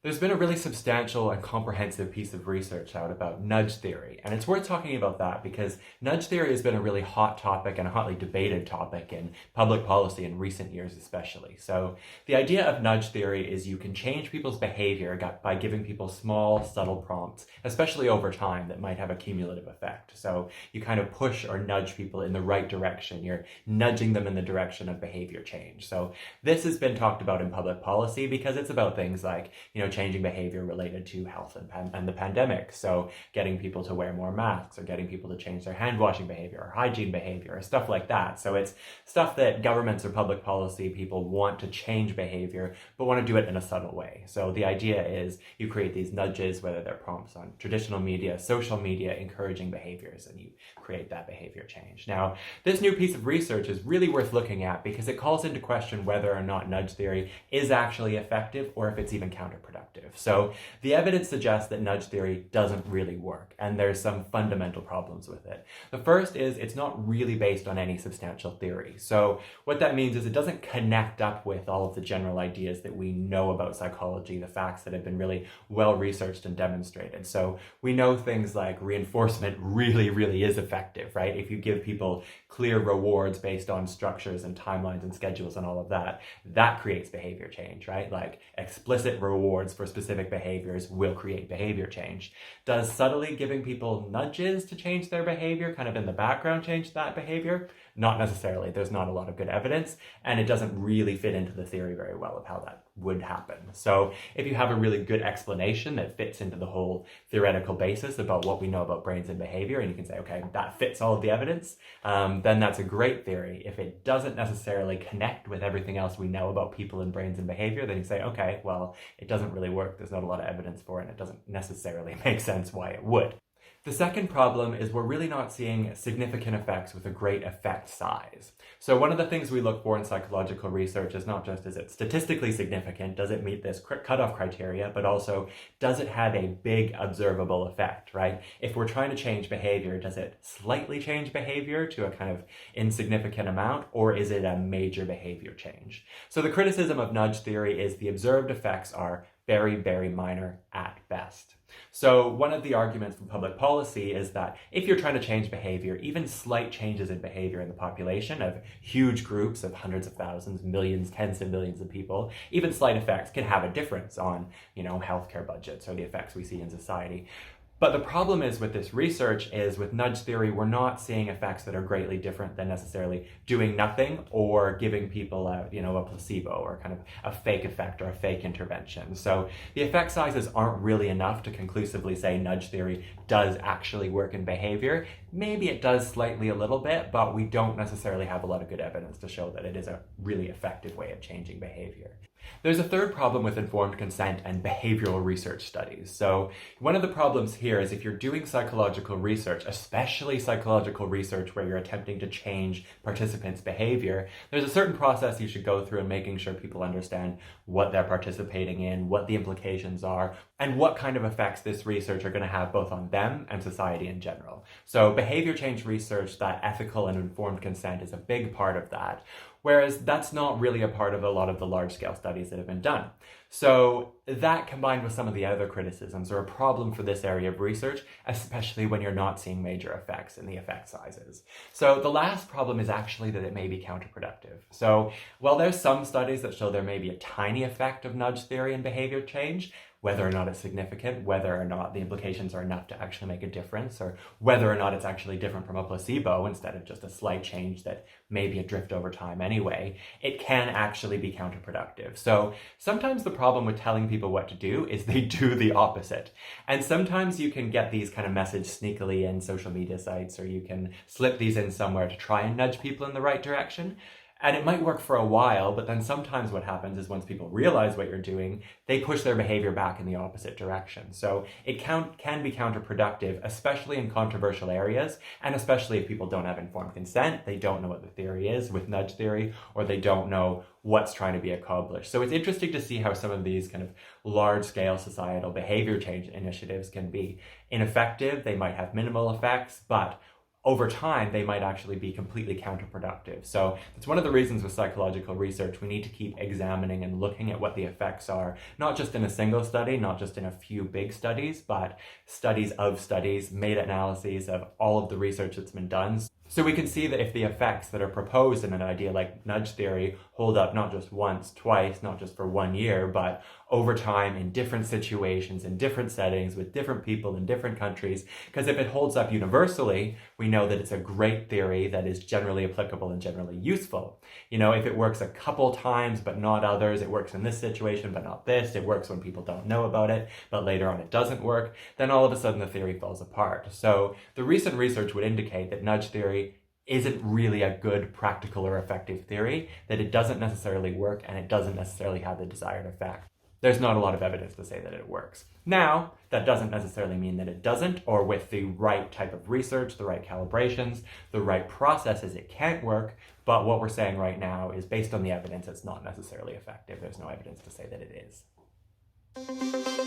There's been a really substantial and comprehensive piece of research out about nudge theory, and it's worth talking about that because nudge theory has been a really hot topic and a hotly debated topic in public policy in recent years especially. So the idea of nudge theory is you can change people's behavior by giving people small, subtle prompts, especially over time, that might have a cumulative effect. So you kind of push or nudge people in the right direction. You're nudging them in the direction of behavior change. So this has been talked about in public policy because it's about things like, changing behavior related to health and the pandemic. So getting people to wear more masks or getting people to change their hand washing behavior or hygiene behavior or stuff like that. So it's stuff that governments or public policy people want to change behavior, but want to do it in a subtle way. So the idea is you create these nudges, whether they're prompts on traditional media, social media, encouraging behaviors, and you create that behavior change. Now, this new piece of research is really worth looking at because it calls into question whether or not nudge theory is actually effective or if it's even counterproductive. So the evidence suggests that nudge theory doesn't really work, and there's some fundamental problems with it. The first is it's not really based on any substantial theory. So what that means is it doesn't connect up with all of the general ideas that we know about psychology, the facts that have been really well researched and demonstrated. So we know things like reinforcement really is effective, right? If you give people clear rewards based on structures and timelines and schedules and all of that, that creates behavior change, right? Like explicit rewards for specific behaviors will create behavior change. Does subtly giving people nudges to change their behavior, kind of in the background, change that behavior? Not necessarily. There's not a lot of good evidence, and it doesn't really fit into the theory very well of how that would happen. So if you have a really good explanation that fits into the whole theoretical basis about what we know about brains and behavior, and you can say, okay, that fits all of the evidence, then that's a great theory. If it doesn't necessarily connect with everything else we know about people and brains and behavior, then you say, okay, well, it doesn't really work. There's not a lot of evidence for it, and it doesn't necessarily make sense why it would. The second problem is we're really not seeing significant effects with a great effect size. So one of the things we look for in psychological research is not just is it statistically significant, does it meet this cutoff criteria, but also does it have a big observable effect, right? If we're trying to change behavior, does it slightly change behavior to a kind of insignificant amount, or is it a major behavior change? So the criticism of nudge theory is the observed effects are very minor at best. So one of the arguments from public policy is that if you're trying to change behavior, even slight changes in behavior in the population of huge groups of hundreds of thousands, millions, tens of millions of people, even slight effects can have a difference on, healthcare budgets or the effects we see in society. But the problem is with this research is with nudge theory, we're not seeing effects that are greatly different than necessarily doing nothing or giving people a placebo or kind of a fake effect or a fake intervention. So the effect sizes aren't really enough to conclusively say nudge theory does actually work in behavior. Maybe it does slightly a little bit, but we don't necessarily have a lot of good evidence to show that it is a really effective way of changing behavior. There's a third problem with informed consent and behavioral research studies. So one of the problems here is if you're doing psychological research, especially psychological research where you're attempting to change participants' behavior, there's a certain process you should go through in making sure people understand what they're participating in, what the implications are, and what kind of effects this research are going to have both on them and society in general. So behavior change research, that ethical and informed consent, is a big part of that. Whereas that's not really a part of a lot of the large-scale studies that have been done. So that combined with some of the other criticisms are a problem for this area of research, especially when you're not seeing major effects in the effect sizes. So the last problem is actually that it may be counterproductive. So while there's some studies that show there may be a tiny effect of nudge theory and behavior change, whether or not it's significant, whether or not the implications are enough to actually make a difference, or whether or not it's actually different from a placebo instead of just a slight change that may be a drift over time anyway, it can actually be counterproductive. So sometimes the problem with telling people what to do is they do the opposite. And sometimes you can get these kind of messages sneakily in social media sites, or you can slip these in somewhere to try and nudge people in the right direction. And it might work for a while, but then sometimes what happens is once people realize what you're doing, they push their behavior back in the opposite direction. So it can be counterproductive, especially in controversial areas, and especially if people don't have informed consent, they don't know what the theory is with nudge theory, or they don't know what's trying to be accomplished. So it's interesting to see how some of these kind of large-scale societal behavior change initiatives can be ineffective. They might have minimal effects, but over time, they might actually be completely counterproductive. So it's one of the reasons with psychological research, we need to keep examining and looking at what the effects are, not just in a single study, not just in a few big studies, but studies of studies, meta-analyses of all of the research that's been done. So we can see that if the effects that are proposed in an idea like nudge theory hold up not just once, twice, not just for 1 year, but over time in different situations, in different settings, with different people in different countries. Because if it holds up universally, we know that it's a great theory that is generally applicable and generally useful. You know, if it works a couple times but not others, it works in this situation but not this, it works when people don't know about it, but later on it doesn't work, then all of a sudden the theory falls apart. So the recent research would indicate that nudge theory isn't really a good, practical, or effective theory, that it doesn't necessarily work and it doesn't necessarily have the desired effect. There's not a lot of evidence to say that it works. Now, that doesn't necessarily mean that it doesn't, or with the right type of research, the right calibrations, the right processes, it can't work, but what we're saying right now is based on the evidence, it's not necessarily effective. There's no evidence to say that it is.